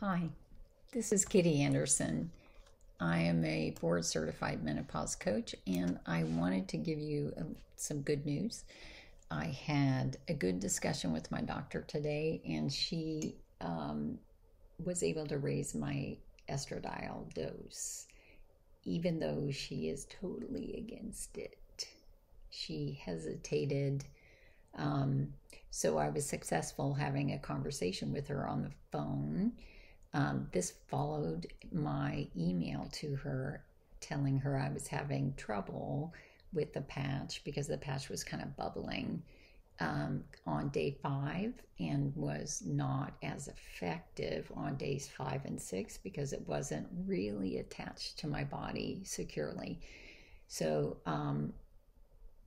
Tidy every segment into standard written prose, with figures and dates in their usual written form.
Hi, this is Kitty Anderson. I am a board certified menopause coach, and I wanted to give you some good news. I had a good discussion with my doctor today, and she was able to raise my estradiol dose, even though she is totally against it. She hesitated. Um, so I was successful having a conversation with her on the phone. This followed my email to her telling her I was having trouble with the patch because the patch was kind of bubbling on day 5 and was not as effective on days 5 and 6 because it wasn't really attached to my body securely. So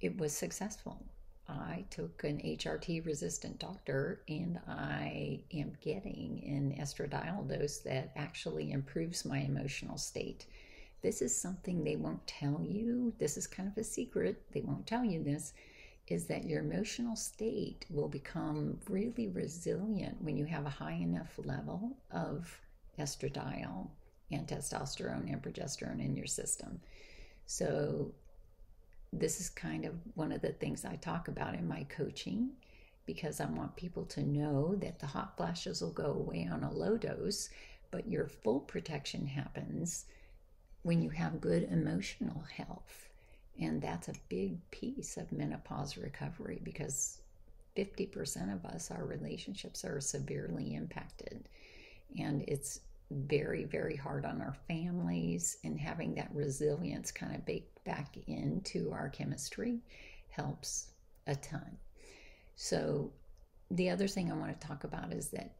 it was successful. I took an HRT resistant doctor and I am getting an estradiol dose that actually improves my emotional state. This is something they won't tell you. This is kind of a secret. They won't tell you this, is that your emotional state will become really resilient when you have a high enough level of estradiol and testosterone and progesterone in your system. So this is kind of one of the things I talk about in my coaching because I want people to know that the hot flashes will go away on a low dose, but your full protection happens when you have good emotional health. And that's a big piece of menopause recovery because 50% of us, our relationships are severely impacted. And it's very, very hard on our families, and having that resilience kind of baked back into our chemistry helps a ton. So the other thing I want to talk about is that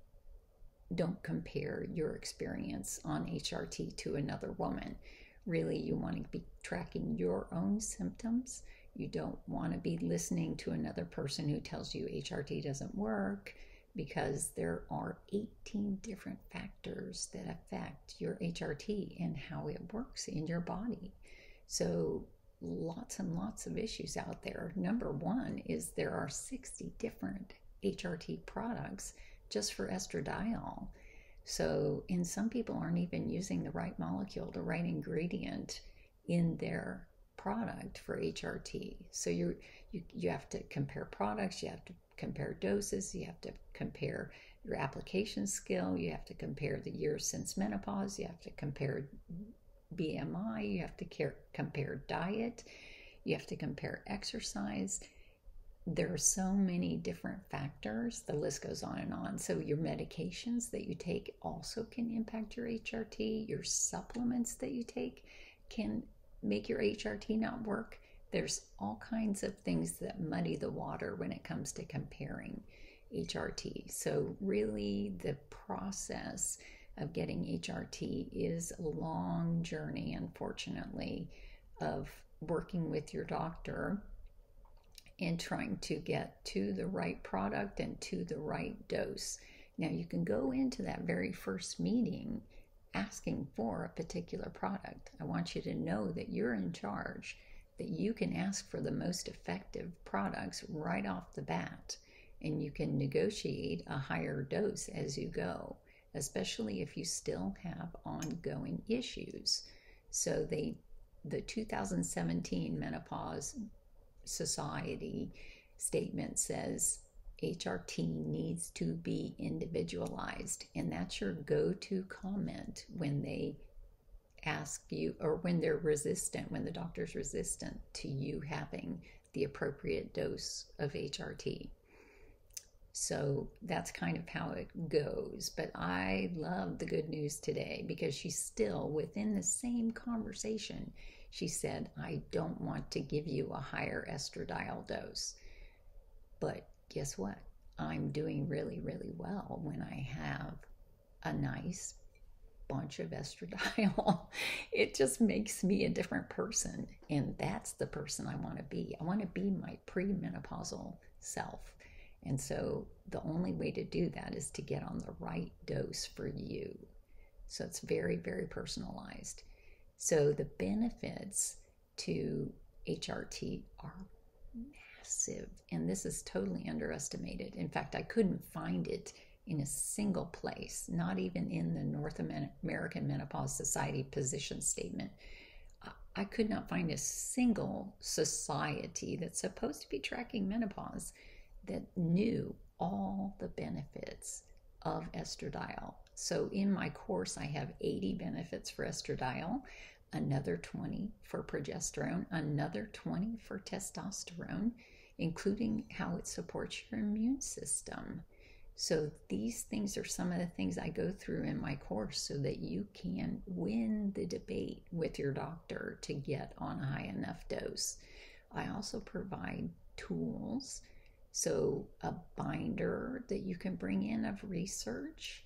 don't compare your experience on HRT to another woman. Really, you want to be tracking your own symptoms. You don't want to be listening to another person who tells you HRT doesn't work, because there are 18 different factors that affect your HRT and how it works in your body. So lots and lots of issues out there. Number one is there are 60 different HRT products just for estradiol. So, and some people aren't even using the right molecule, the right ingredient in their product for HRT. So you have to compare products, you have to compare doses, you have to compare your application skill, you have to compare the years since menopause, you have to compare BMI, you have to compare diet, you have to compare exercise. There are so many different factors, the list goes on and on. So your medications that you take also can impact your HRT. Your supplements that you take can make your HRT not work. There's all kinds of things that muddy the water when it comes to comparing HRT. So really the process of getting HRT is a long journey, unfortunately, of working with your doctor and trying to get to the right product and to the right dose. Now, you can go into that very first meeting asking for a particular product. I want you to know that you're in charge, that you can ask for the most effective products right off the bat, and you can negotiate a higher dose as you go, especially if you still have ongoing issues. So the 2017 Menopause Society statement says HRT needs to be individualized, and that's your go-to comment when they ask you, or when they're resistant, when the doctor's resistant to you having the appropriate dose of HRT. So that's kind of how it goes. But I love the good news today because she's still within the same conversation. She said, I don't want to give you a higher estradiol dose. But guess what? I'm doing really, really well when I have a nice bunch of estradiol. It just makes me a different person. And that's the person I want to be. I want to be my premenopausal self. And so the only way to do that is to get on the right dose for you. So it's very, very personalized. So the benefits to HRT are massive, and this is totally underestimated. In fact, I couldn't find it in a single place, not even in the North American Menopause Society position statement. I could not find a single society that's supposed to be tracking menopause that knew all the benefits of estradiol. So in my course, I have 80 benefits for estradiol, another 20 for progesterone, another 20 for testosterone, including how it supports your immune system. So these things are some of the things I go through in my course so that you can win the debate with your doctor to get on a high enough dose. I also provide tools, so a binder that you can bring in of research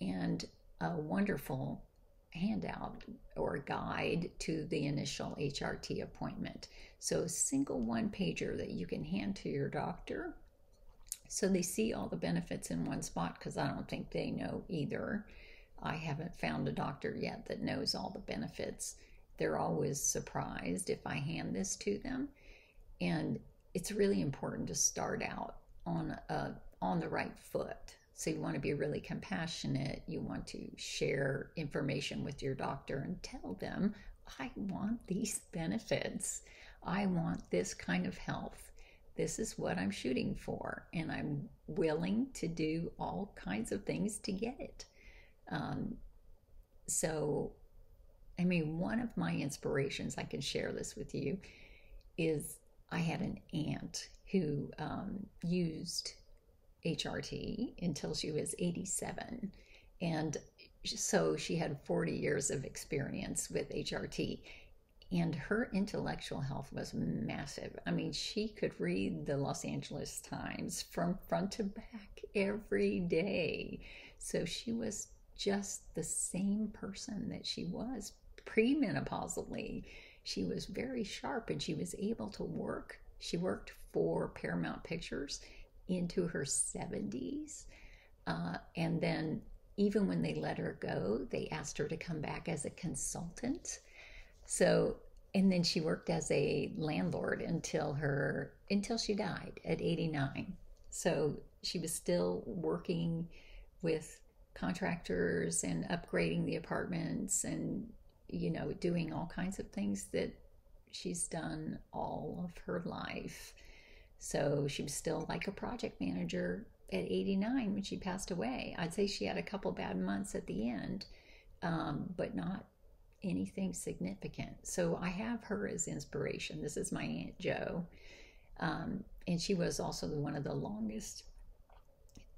and a wonderful handout or guide to the initial HRT appointment. So a single one-pager that you can hand to your doctor so they see all the benefits in one spot, because I don't think they know either. I haven't found a doctor yet that knows all the benefits. They're always surprised if I hand this to them. And it's really important to start out on the right foot. So you want to be really compassionate. You want to share information with your doctor and tell them, I want these benefits. I want this kind of health. This is what I'm shooting for, and I'm willing to do all kinds of things to get it. One of my inspirations, I can share this with you, is I had an aunt who used HRT until she was 87. And so she had 40 years of experience with HRT. And her intellectual health was massive. I mean, she could read the Los Angeles Times from front to back every day. So she was just the same person that she was premenopausally. She was very sharp and she was able to work. She worked for Paramount Pictures into her 70s. And then even when they let her go, they asked her to come back as a consultant. So, and then she worked as a landlord until she died at 89. So she was still working with contractors and upgrading the apartments and, doing all kinds of things that she's done all of her life. So she was still like a project manager at 89 when she passed away. I'd say she had a couple bad months at the end, but not anything significant. So I have her as inspiration. This is my Aunt Jo. And she was also one of the longest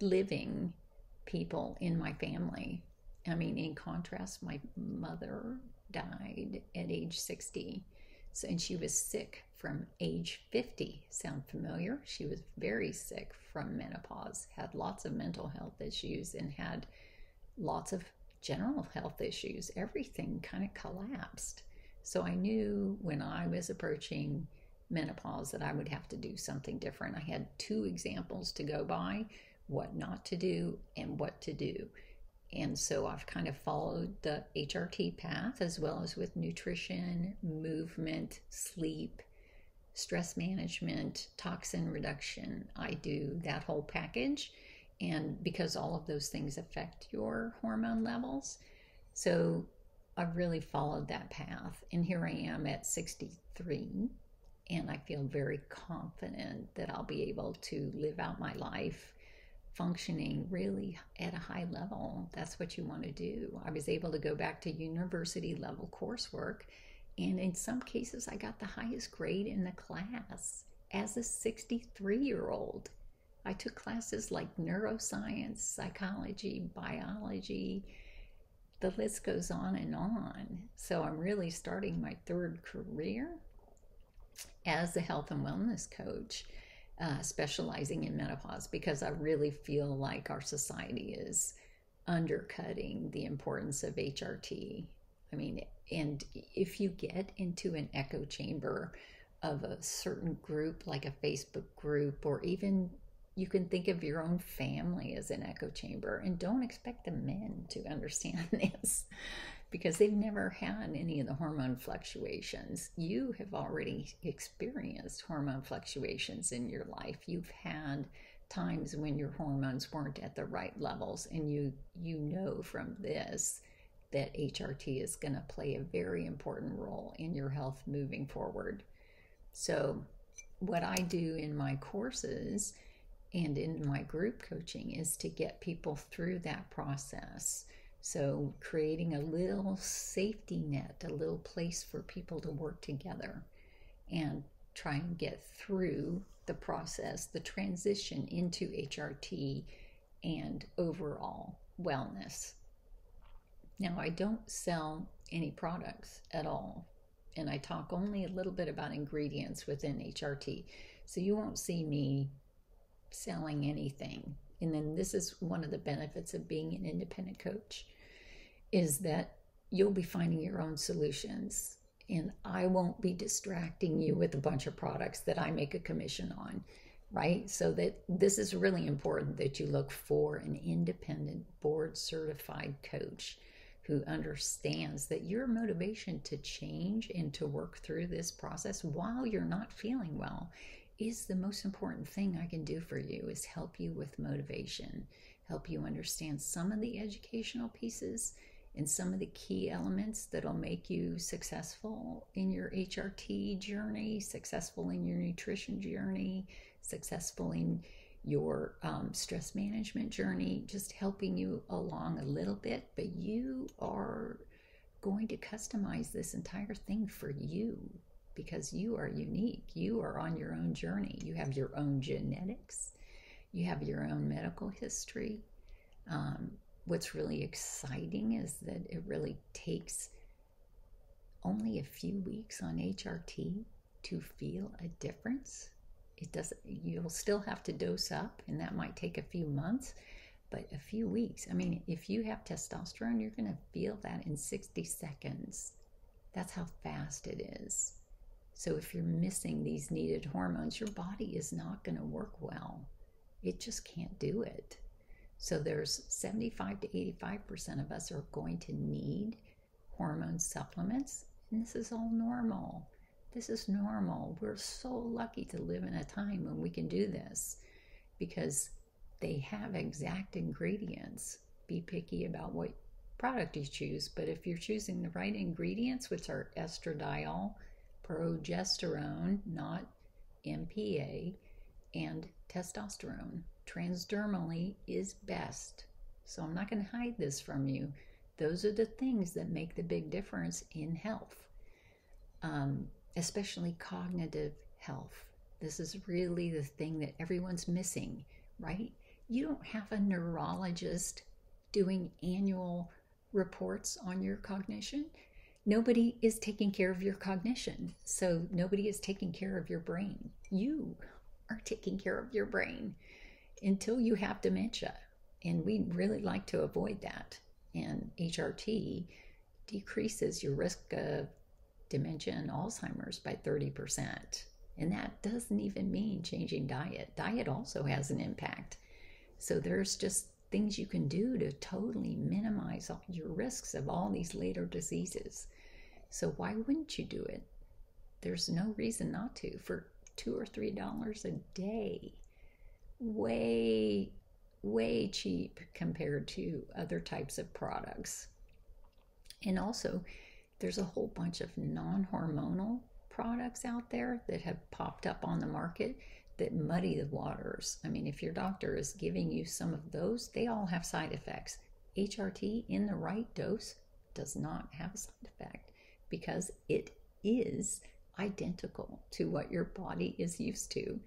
living people in my family. I mean, in contrast, my mother died at age 60. So, and she was sick from age 50. Sound familiar? She was very sick from menopause, had lots of mental health issues, and had lots of general health issues. Everything kind of collapsed. So I knew when I was approaching menopause that I would have to do something different. I had 2 examples to go by, what not to do and what to do. And so I've kind of followed the HRT path, as well as with nutrition, movement, sleep, stress management, toxin reduction. I do that whole package. And because all of those things affect your hormone levels. So I've really followed that path. And here I am at 63. And I feel very confident that I'll be able to live out my life functioning really at a high level. That's what you want to do. I was able to go back to university level coursework. And in some cases, I got the highest grade in the class as a 63-year-old. I took classes like neuroscience, psychology, biology. The list goes on and on. So I'm really starting my 3rd career as a health and wellness coach, specializing in menopause, because I really feel like our society is undercutting the importance of HRT. I mean, and if you get into an echo chamber of a certain group, like a Facebook group, or even you can think of your own family as an echo chamber, and don't expect the men to understand this because they've never had any of the hormone fluctuations. You have already experienced hormone fluctuations in your life. You've had times when your hormones weren't at the right levels, and you know from this that HRT is going to play a very important role in your health moving forward. So what I do in my courses and in my group coaching is to get people through that process. So creating a little safety net, a little place for people to work together and try and get through the process, the transition into HRT and overall wellness. Now, I don't sell any products at all, and I talk only a little bit about ingredients within HRT. So you won't see me selling anything. And then this is one of the benefits of being an independent coach, is that you'll be finding your own solutions, and I won't be distracting you with a bunch of products that I make a commission on, right? So that this is really important, that you look for an independent board certified coach who understands that your motivation to change and to work through this process while you're not feeling well is the most important thing I can do for you, is help you with motivation, help you understand some of the educational pieces and some of the key elements that'll make you successful in your HRT journey, successful in your nutrition journey, successful in your stress management journey, just helping you along a little bit. But you are going to customize this entire thing for you, because you are unique. You are on your own journey. You have your own genetics. You have your own medical history. What's really exciting is that it really takes only a few weeks on HRT to feel a difference. It doesn't, you'll still have to dose up, and that might take a few months, but a few weeks. I mean, if you have testosterone, you're going to feel that in 60 seconds. That's how fast it is. So if you're missing these needed hormones, your body is not going to work well. It just can't do it. So there's 75 to 85% of us are going to need hormone supplements, and this is all normal. This is normal. We're so lucky to live in a time when we can do this, because they have exact ingredients. Be picky about what product you choose, but if you're choosing the right ingredients, which are estradiol, progesterone, not MPA, and testosterone, transdermally is best. So I'm not going to hide this from you. Those are the things that make the big difference in health, especially cognitive health. This is really the thing that everyone's missing, right? You don't have a neurologist doing annual reports on your cognition. Nobody is taking care of your cognition, so nobody is taking care of your brain. You are taking care of your brain until you have dementia, and we really like to avoid that. And HRT decreases your risk of dementia and Alzheimer's by 30%. And that doesn't even mean changing diet. Diet also has an impact. So there's just things you can do to totally minimize your risks of all these later diseases. So why wouldn't you do it? There's no reason not to. For $2 or $3 a day, way cheap compared to other types of products. And also, there's a whole bunch of non-hormonal products out there that have popped up on the market that muddy the waters. I mean, if your doctor is giving you some of those, they all have side effects. HRT in the right dose does not have a side effect, because it is identical to what your body is used to.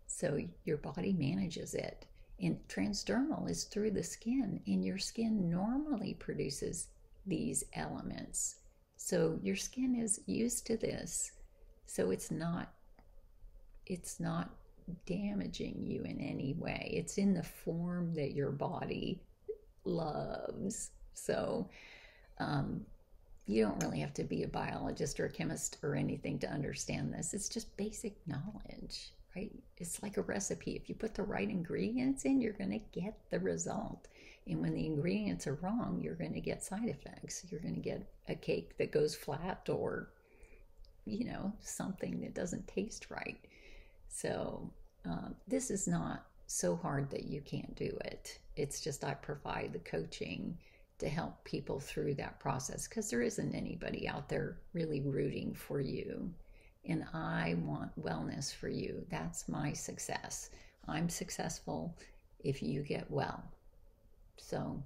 So your body manages it. And transdermal is through the skin, and your skin normally produces these elements. So your skin is used to this. So it's not damaging you in any way. It's in the form that your body loves. So you don't really have to be a biologist or a chemist or anything to understand this. It's just basic knowledge, right? It's like a recipe. If you put the right ingredients in, you're going to get the result. And when the ingredients are wrong, you're going to get side effects. You're going to get a cake that goes flat, or, something that doesn't taste right. So this is not so hard that you can't do it. It's just I provide the coaching to help people through that process because there isn't anybody out there really rooting for you. And I want wellness for you. That's my success. I'm successful if you get well. So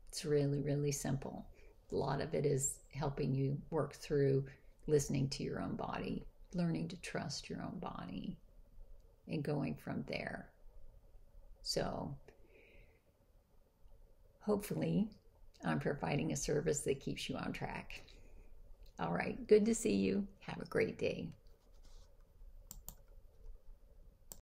it's really, really simple. A lot of it is helping you work through listening to your own body, learning to trust your own body, and going from there. So hopefully I'm providing a service that keeps you on track. All right, good to see you. Have a great day.